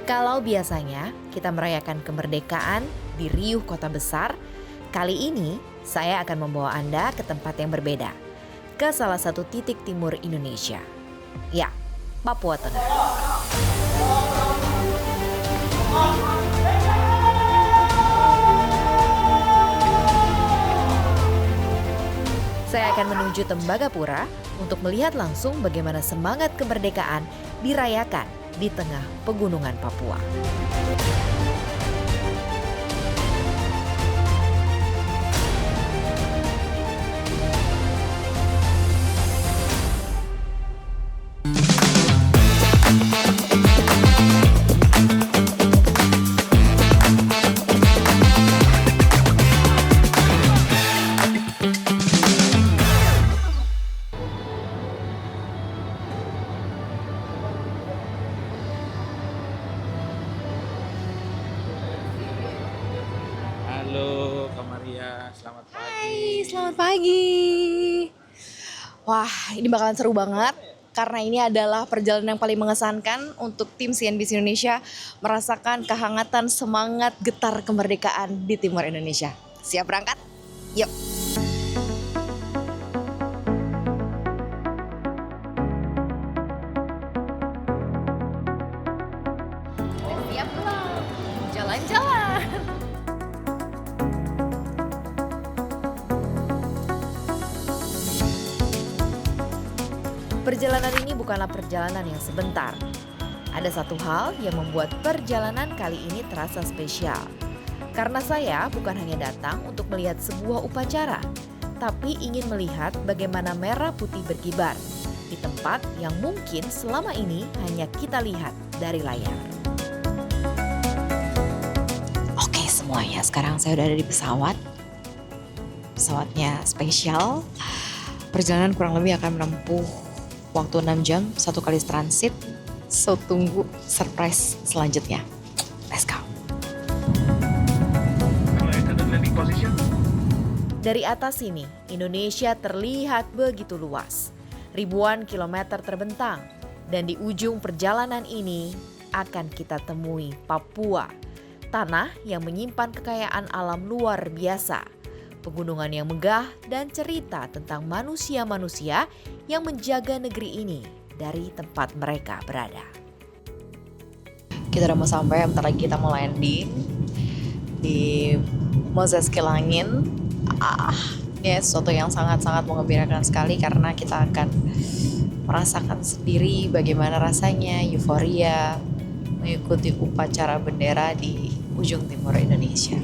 Kalau biasanya kita merayakan kemerdekaan di riuh kota besar, kali ini saya akan membawa Anda ke tempat yang berbeda, ke salah satu titik timur Indonesia. Ya, Papua Tengah. Saya akan menuju Tembagapura untuk melihat langsung bagaimana semangat kemerdekaan dirayakan di tengah pegunungan Papua. Halo Kak Maria, selamat pagi. Hai, selamat pagi. Wah, ini bakalan seru banget karena ini adalah perjalanan yang paling mengesankan untuk tim CNBC Indonesia merasakan kehangatan semangat getar kemerdekaan di timur Indonesia. Siap berangkat? Yuk. Siap belum? Jalan-jalan. Perjalanan ini bukanlah perjalanan yang sebentar. Ada satu hal yang membuat perjalanan kali ini terasa spesial. Karena saya bukan hanya datang untuk melihat sebuah upacara, tapi ingin melihat bagaimana merah putih berkibar di tempat yang mungkin selama ini hanya kita lihat dari layar. Oke semuanya, sekarang saya udah ada di pesawat. Pesawatnya spesial. Perjalanan kurang lebih akan menempuh waktu 6 jam, 1 kali transit. So tunggu surprise selanjutnya. Let's go. Dari atas sini, Indonesia terlihat begitu luas. Ribuan kilometer terbentang. Dan di ujung perjalanan ini akan kita temui Papua. Tanah yang menyimpan kekayaan alam luar biasa. Pegunungan yang megah dan cerita tentang manusia-manusia yang menjaga negeri ini dari tempat mereka berada. Kita udah mau sampai, bentar lagi kita mau landing di Moses Kilangin. Ini sesuatu yang sangat-sangat mengembirakan sekali karena kita akan merasakan sendiri bagaimana rasanya euforia mengikuti upacara bendera di ujung timur Indonesia.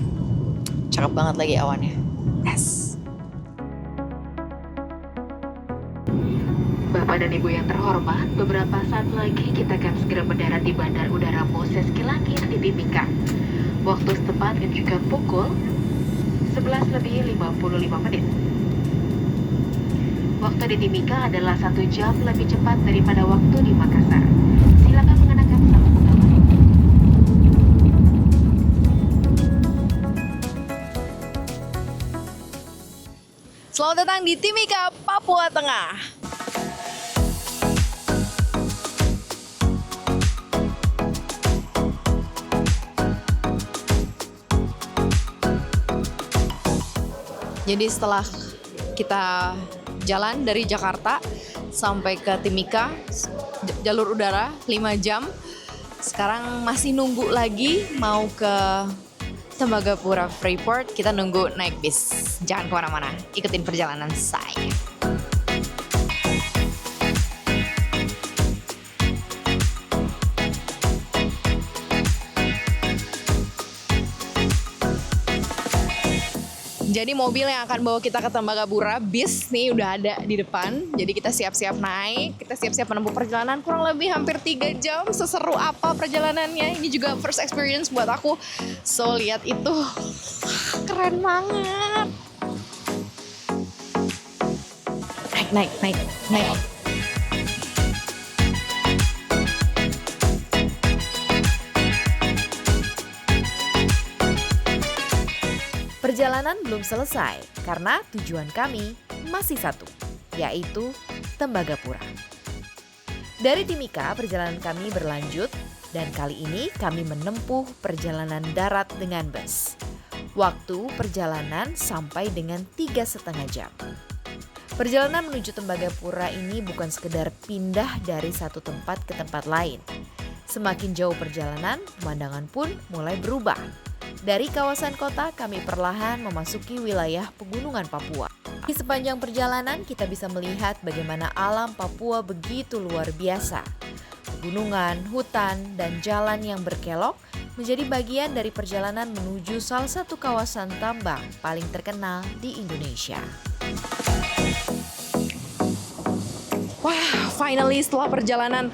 Cakep banget lagi awannya. Yes. Bapak dan Ibu yang terhormat, beberapa saat lagi kita akan segera mendarat di Bandar Udara Moses Kilangin di Timika. Waktu setempat menunjukkan pukul 11:55. Waktu di Timika adalah 1 jam lebih cepat daripada waktu di Makassar. Silakan mengenakan sabuk pengaman. Selamat datang di Timika, Papua Tengah. Jadi setelah kita jalan dari Jakarta sampai ke Timika, jalur udara 5 jam. Sekarang masih nunggu lagi mau ke Tembagapura Freeport, kita nunggu naik bis. Jangan kemana-mana, ikutin perjalanan saya. Jadi mobil yang akan bawa kita ke Tembagapura, bis nih udah ada di depan. Jadi kita siap-siap naik, kita siap-siap menempuh perjalanan kurang lebih hampir 3 jam. Seseru apa perjalanannya? Ini juga first experience buat aku. So lihat itu, keren banget. Naik. Perjalanan belum selesai karena tujuan kami masih satu, yaitu Tembagapura. Dari Timika, perjalanan kami berlanjut dan kali ini kami menempuh perjalanan darat dengan bus. Waktu perjalanan sampai dengan 3,5 jam. Perjalanan menuju Tembagapura ini bukan sekedar pindah dari satu tempat ke tempat lain. Semakin jauh perjalanan, pemandangan pun mulai berubah. Dari kawasan kota, kami perlahan memasuki wilayah pegunungan Papua. Di sepanjang perjalanan, kita bisa melihat bagaimana alam Papua begitu luar biasa. Pegunungan, hutan, dan jalan yang berkelok menjadi bagian dari perjalanan menuju salah satu kawasan tambang paling terkenal di Indonesia. Wah, finally setelah perjalanan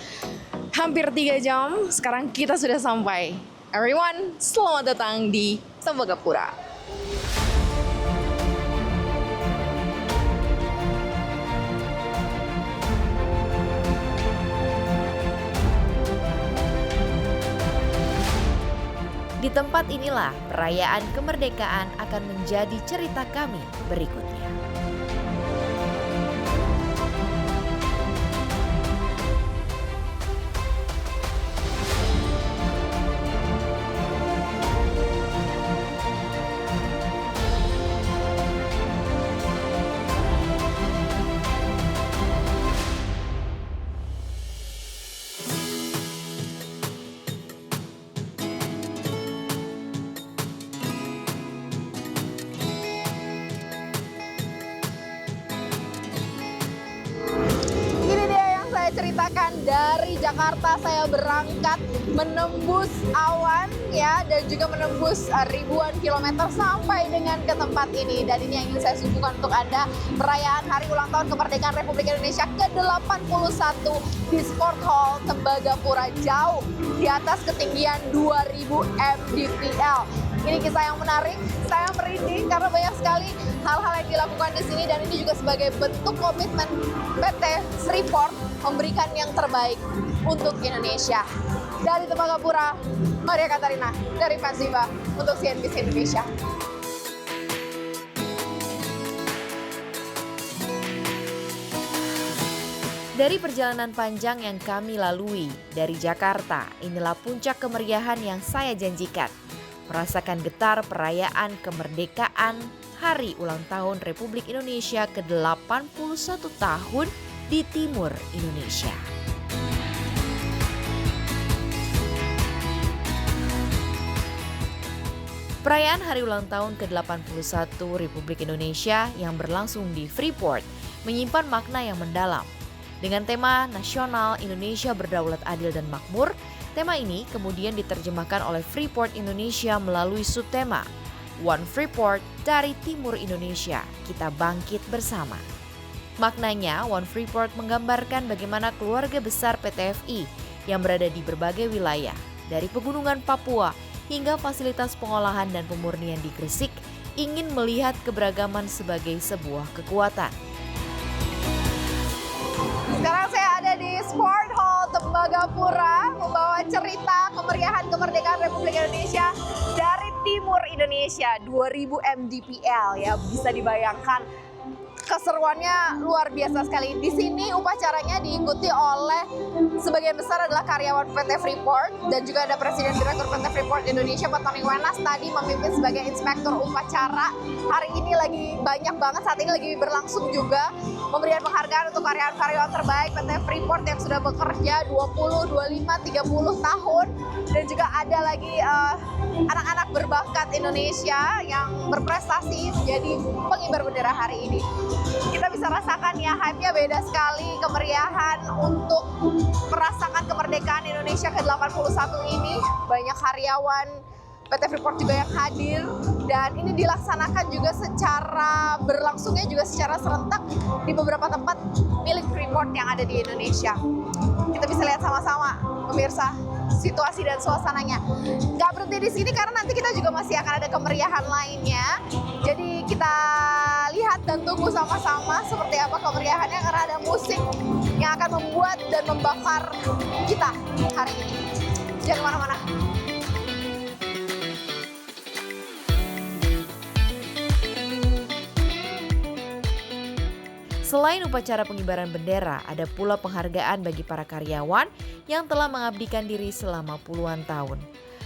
hampir 3 jam, sekarang kita sudah sampai. Everyone, selamat datang di Tembagapura. Di tempat inilah perayaan kemerdekaan akan menjadi cerita kami berikutnya. Ceritakan dari Jakarta saya berangkat menembus awan ya dan juga menembus ribuan kilometer sampai dengan ke tempat ini, dan ini yang ingin saya suguhkan untuk Anda, perayaan Hari Ulang Tahun Kemerdekaan Republik Indonesia ke-81 di Sport Hall Tembagapura, jauh di atas ketinggian 2000 mdpl. Ini kisah yang menarik, saya merinding karena banyak sekali hal-hal yang dilakukan di sini, dan ini juga sebagai bentuk komitmen PT Freeport memberikan yang terbaik untuk Indonesia. Dari Tembagapura, Maria Katarina dari Fansiva untuk CNBC Indonesia. Dari perjalanan panjang yang kami lalui dari Jakarta, inilah puncak kemeriahan yang saya janjikan. Merasakan getar perayaan kemerdekaan Hari Ulang Tahun Republik Indonesia ke-81 tahun di Timur Indonesia. Perayaan Hari Ulang Tahun ke-81 Republik Indonesia yang berlangsung di Freeport menyimpan makna yang mendalam. Dengan tema nasional Indonesia Berdaulat Adil dan Makmur, tema ini kemudian diterjemahkan oleh Freeport Indonesia melalui subtema One Freeport dari Timur Indonesia, kita bangkit bersama. Maknanya, One Freeport menggambarkan bagaimana keluarga besar PT FI yang berada di berbagai wilayah, dari pegunungan Papua hingga fasilitas pengolahan dan pemurnian di Gresik, ingin melihat keberagaman sebagai sebuah kekuatan. Sekarang saya ada di Sport Hall Tembagapura membawa cerita kemeriahan kemerdekaan Republik Indonesia dari Timur Indonesia, 2000 mdpl ya, bisa dibayangkan. Keseruannya luar biasa sekali. Di sini upacaranya diikuti oleh sebagian besar adalah karyawan PT Freeport dan juga ada Presiden Direktur PT Freeport Indonesia Pak Tony Wenas tadi memimpin sebagai inspektur upacara. Hari ini lagi banyak banget, saat ini lagi berlangsung juga pemberian penghargaan untuk karyawan-karyawan terbaik PT Freeport yang sudah bekerja 20, 25, 30 tahun, dan juga ada lagi anak-anak berbakat Indonesia yang berprestasi menjadi pengibar bendera hari ini. Kita bisa rasakan ya, hype-nya beda sekali, kemeriahan untuk merasakan kemerdekaan Indonesia ke-81 ini. Banyak karyawan PT Freeport juga yang hadir, dan ini dilaksanakan juga secara berlangsungnya juga secara serentak di beberapa tempat milik Freeport yang ada di Indonesia. Kita bisa lihat sama-sama pemirsa situasi dan suasananya. Nggak berhenti di sini karena nanti kita juga masih akan ada kemeriahan lainnya. Jadi kita lihat dan tunggu sama-sama seperti apa kemeriahannya, karena ada musik yang akan membuat dan membakar kita hari ini. Jangan kemana-mana. Selain upacara pengibaran bendera, ada pula penghargaan bagi para karyawan yang telah mengabdikan diri selama puluhan tahun.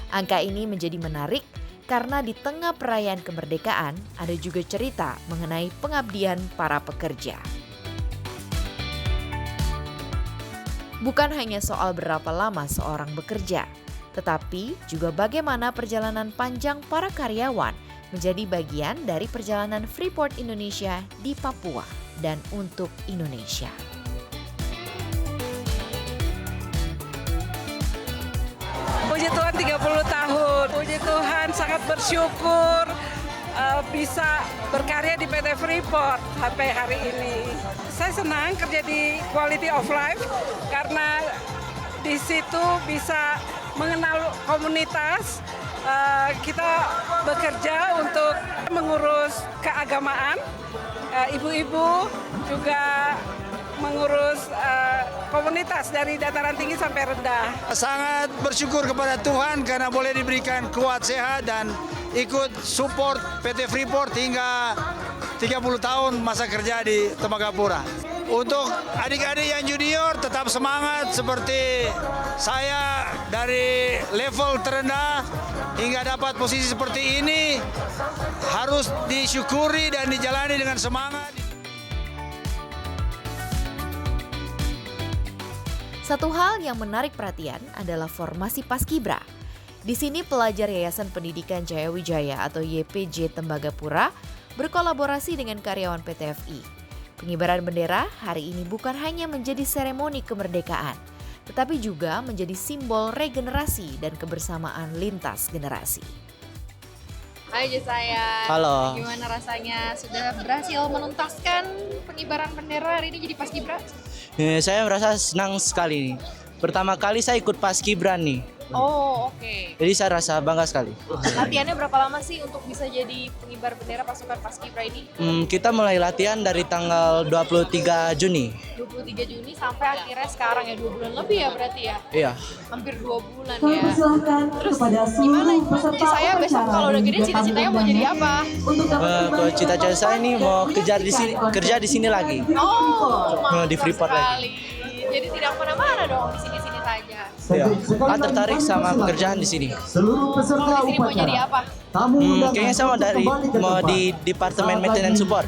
Angka ini menjadi menarik karena di tengah perayaan kemerdekaan ada juga cerita mengenai pengabdian para pekerja. Bukan hanya soal berapa lama seorang bekerja, tetapi juga bagaimana perjalanan panjang para karyawan menjadi bagian dari perjalanan Freeport Indonesia di Papua dan untuk Indonesia. Puji Tuhan 30 tahun, puji Tuhan sangat bersyukur bisa berkarya di PT Freeport sampai hari ini. Saya senang kerja di Quality of Life karena di situ bisa mengenal komunitas. Kita bekerja untuk mengurus keagamaan, ibu-ibu juga mengurus komunitas dari dataran tinggi sampai rendah. Sangat bersyukur kepada Tuhan karena boleh diberikan kuat sehat dan ikut support PT Freeport hingga 30 tahun masa kerja di Tembagapura. Untuk adik-adik yang junior tetap semangat seperti saya dari level terendah hingga dapat posisi seperti ini harus disyukuri dan dijalani dengan semangat. Satu hal yang menarik perhatian adalah formasi Paskibra. Di sini pelajar Yayasan Pendidikan Jaya Wijaya atau YPJ Tembagapura berkolaborasi dengan karyawan PT FI. Pengibaran bendera hari ini bukan hanya menjadi seremoni kemerdekaan, tetapi juga menjadi simbol regenerasi dan kebersamaan lintas generasi. Hai Josaya. Halo. Gimana rasanya sudah berhasil menuntaskan pengibaran bendera hari ini jadi Paskibra? Saya merasa senang sekali nih. Pertama kali saya ikut Paskibra nih. Oh, oke. Jadi saya rasa bangga sekali. Latihannya berapa lama sih untuk bisa jadi pengibar bendera pasukan Paskibra ini? Kita mulai latihan dari tanggal 23 Juni. 23 Juni sampai akhirnya sekarang ya 2 bulan lebih ya berarti ya? Iya. Hampir 2 bulan ya. Terus gimana saya besok kalau udah gede cita-citanya mau jadi apa? Kalau cita-cita saya ini mau kerja di sini lagi. Oh, Di Freeport lagi. Jadi tidak kemana-mana dong, di sini-sini saja. Iya. Tertarik sama pekerjaan di sini. Kalau di sini mau jadi apa? Kayaknya sama mau di Departemen Maintenance Support.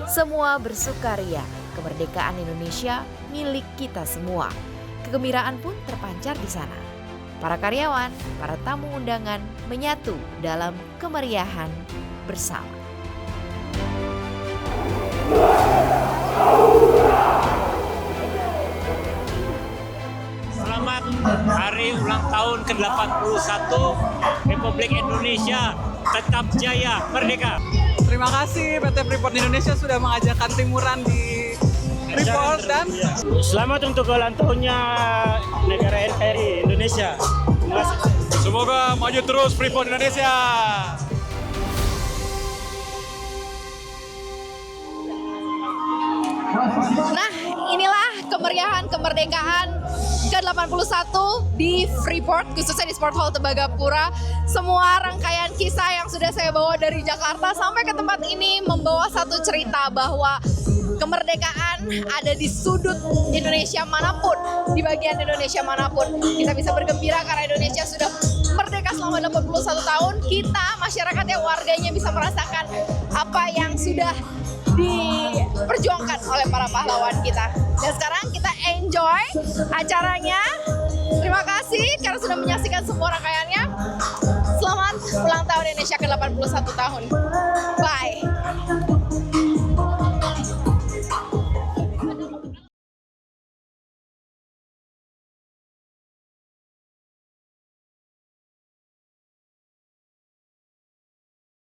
Semua bersukaria, kemerdekaan Indonesia milik kita semua. Kegembiraan pun terpancar di sana. Para karyawan, para tamu undangan menyatu dalam kemeriahan bersama. Selamat hari ulang tahun ke-81 Republik Indonesia, tetap jaya, merdeka. Terima kasih PT Freeport Indonesia sudah mengajarkan timuran di Freeport dan selamat untuk ulang tahunnya negara NKRI Indonesia. Semoga maju terus Freeport Indonesia. Nah, inilah kemeriahan kemerdekaan ke-81 di Freeport, khususnya di Sport Hall Tembagapura. Semua rangkaian kisah yang sudah saya bawa dari Jakarta sampai ke tempat ini membawa satu cerita bahwa kemerdekaan ada di sudut Indonesia manapun, di bagian Indonesia manapun. Kita bisa bergembira karena Indonesia sudah merdeka selama 81 tahun. Kita, masyarakatnya, warganya bisa merasakan apa yang sudah diperjuangkan oleh para pahlawan kita. Dan sekarang kita enjoy acaranya. Terima kasih karena sudah menyaksikan semua rangkaiannya. Selamat ulang tahun Indonesia ke-81 tahun. Bye.